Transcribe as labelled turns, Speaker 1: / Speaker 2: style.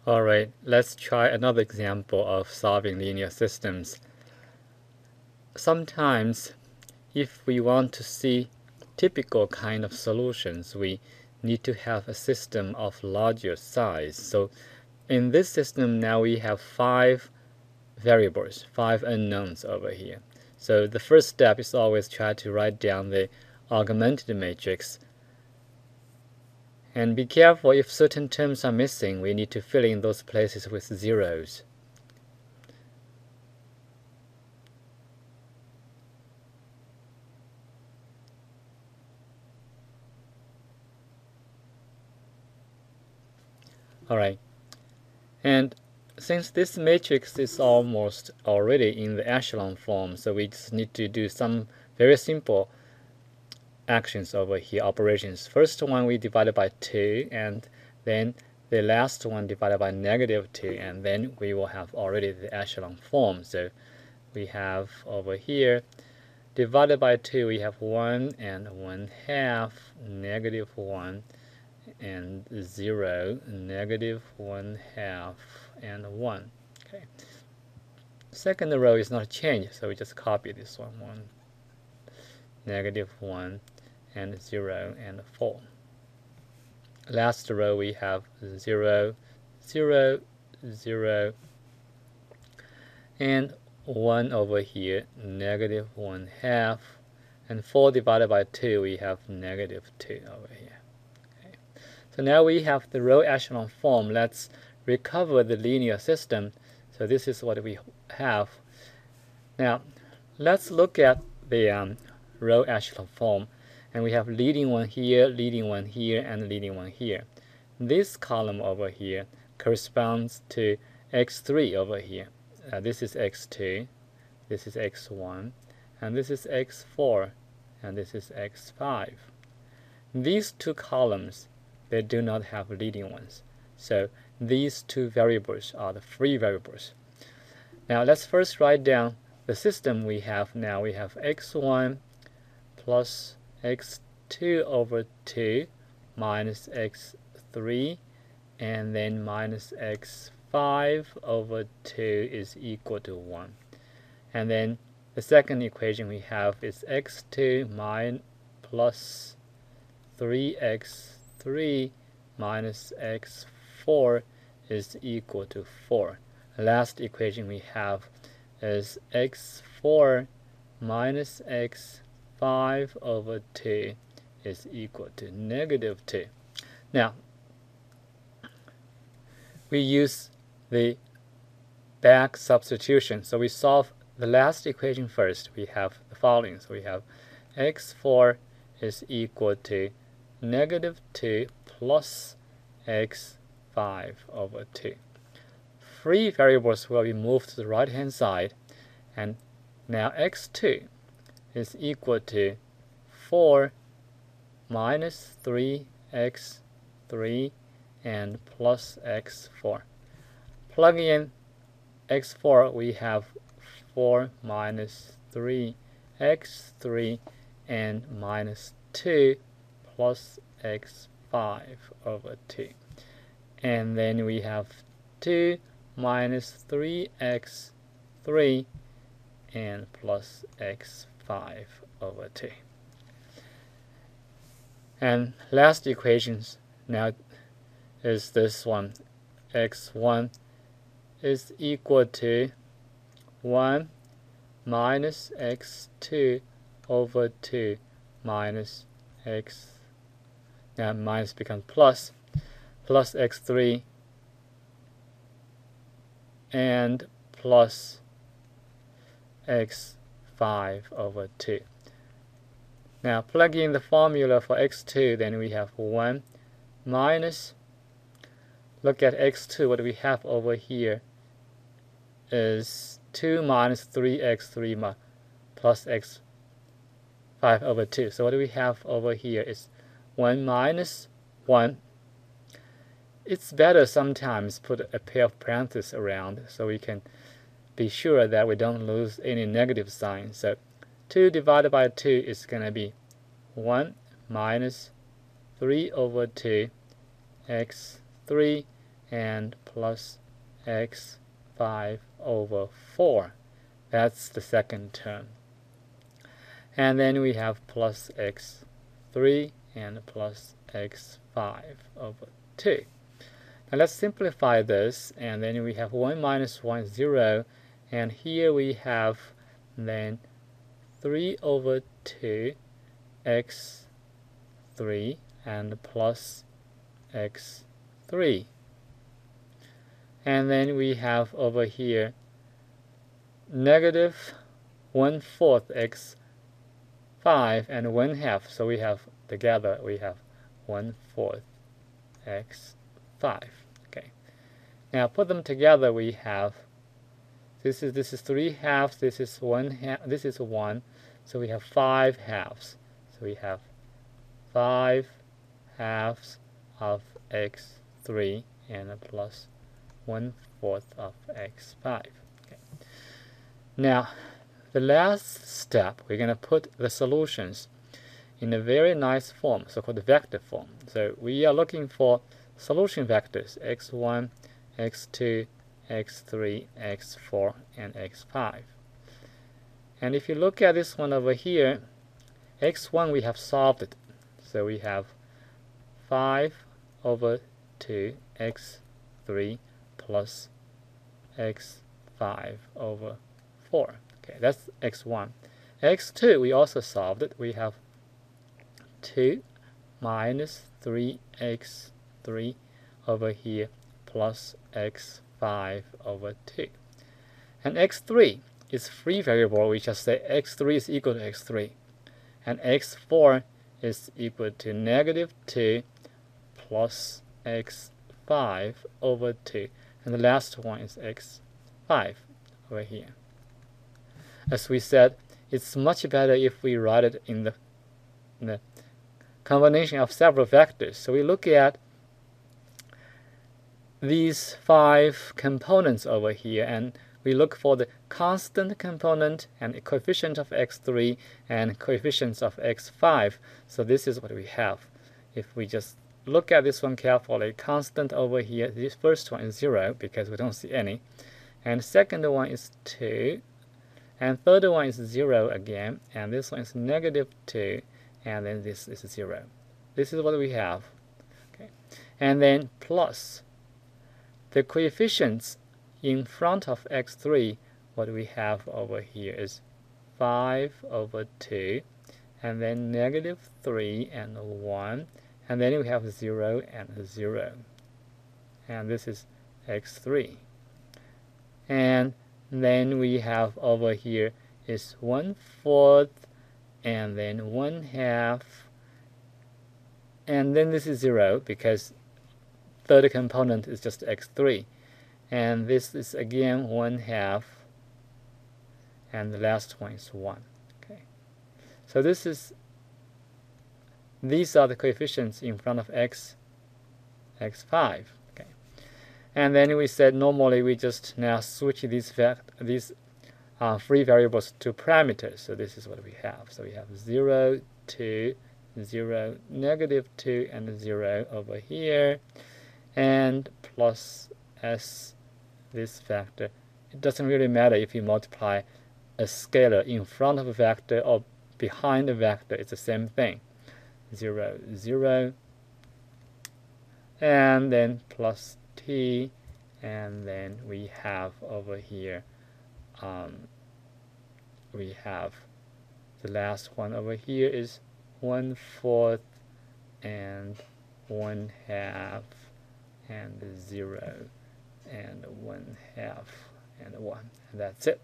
Speaker 1: Alright, let's try another example of solving linear systems. Sometimes, if we want to see typical kind of solutions, we need to have a system of larger size. So in this system now we have 5 variables, 5 unknowns over here. So the first step is always try to write down the augmented matrix. And be careful, if certain terms are missing, we need to fill in those places with zeros. Alright, and since this matrix is almost already in the echelon form, so we just need to do some very simple actions over here, operations. First one we divided by 2, and then the last one divided by -2, and then we will have already the echelon form. So we have over here divided by 2, we have 1 and 1/2, -1 and 0, -1/2 and 1. Okay. Second row is not changed, so we just copy this one, -1 and 0 and 4. Last row we have 0, 0, 0, and 1 over here, -1/2, and 4 divided by 2, we have -2 over here. Okay. So now we have the row echelon form. Let's recover the linear system. So this is what we have. Now let's look at the row echelon form. And we have leading one here, and leading one here. This column over here corresponds to x3 over here. This is x2, this is x1, and this is x4, and this is x5. These two columns, they do not have leading ones. So these two variables are the free variables. Now let's first write down the system we have now. We have x1 plus x2 over 2 minus x3, and then minus x5 over 2 is equal to 1. And then the second equation we have is x2 plus 3x3 minus x4 is equal to 4. The last equation we have is x4 minus x5 over 2 is equal to -2. Now, we use the back substitution. So we solve the last equation first. We have the following. So we have x4 is equal to -2 plus x5 over 2. Free variables will be moved to the right hand side, and now x2 is equal to 4 minus 3x3 and plus x4. Plug in x4, we have 4 minus 3x3 and minus 2 plus x5 over 2. And then we have 2 minus 3x3 and plus x5 over 2. And last equations now is this one. x1 is equal to 1 minus x2 over 2 minus x. Now minus becomes plus x3 and plus x5 over 2. Now plug in the formula for x2, then we have 1 minus, look at x2, what we have over here is 2 minus 3x3 plus x5 over 2. So what do we have over here is 1 minus 1. It's better sometimes put a pair of parentheses around so we can be sure that we don't lose any negative sign. So 2 divided by 2 is going to be 1 minus 3 over 2 x3, and plus x5 over 4. That's the second term. And then we have plus x3 and plus x5 over 2. Now let's simplify this, and then we have 1 minus 1 is 0, and here we have then 3 over 2 x3 and plus x3. And then we have over here negative 1/4 x5 and 1/2. So we have together we have 1/4 x5. Okay. Now put them together. We have this is 3/2. This is 1/2. This is 1. So we have 5/2. So we have 5/2 of x3 and plus 1/4 of x5. Okay. Now, the last step, we're going to put the solutions in a very nice form, so-called vector form. So we are looking for solution vectors, x1, x2, x3, x4, and x5. And if you look at this one over here, x1 we have solved it. So we have 5 over 2 x3 plus x5 over 4. Okay, that's x1. x2 we also solved it. We have 2 minus 3x3 over here plus x5 over 2. And x3 is free variable. We just say x3 is equal to x3. And x4 is equal to negative 2 plus x5 over 2. And the last one is x5 over here. As we said, it's much better if we write it in the combination of several vectors. So we look at these 5 components over here, and we look for the constant component and the coefficient of x3 and coefficients of x5. So this is what we have. If we just look at this one carefully, constant over here, this first one is 0 because we don't see any. And second one is 2. And third one is 0 again. And this one is negative 2. And then this is 0. This is what we have. Okay. And then plus the coefficients in front of x3, what we have over here is 5 over 2. And then negative 3 and 1. And then we have 0 and 0. And this is x3. And then we have over here is 1/4 and then 1/2. And then this is 0 because third component is just x3. And this is again 1/2. And the last one is 1. Okay. So these are the coefficients in front of x5. Okay. And then we said normally we just now switch these free variables to parameters. So this is what we have. So we have 0, 2, 0, negative 2, and 0 over here. And plus s, this vector. It doesn't really matter if you multiply a scalar in front of a vector or behind a vector. It's the same thing. 0, 0, and then plus t, and then we have over here, we have the last one over here is 1/4 and 1/2 and 0 and 1/2 and 1. And that's it.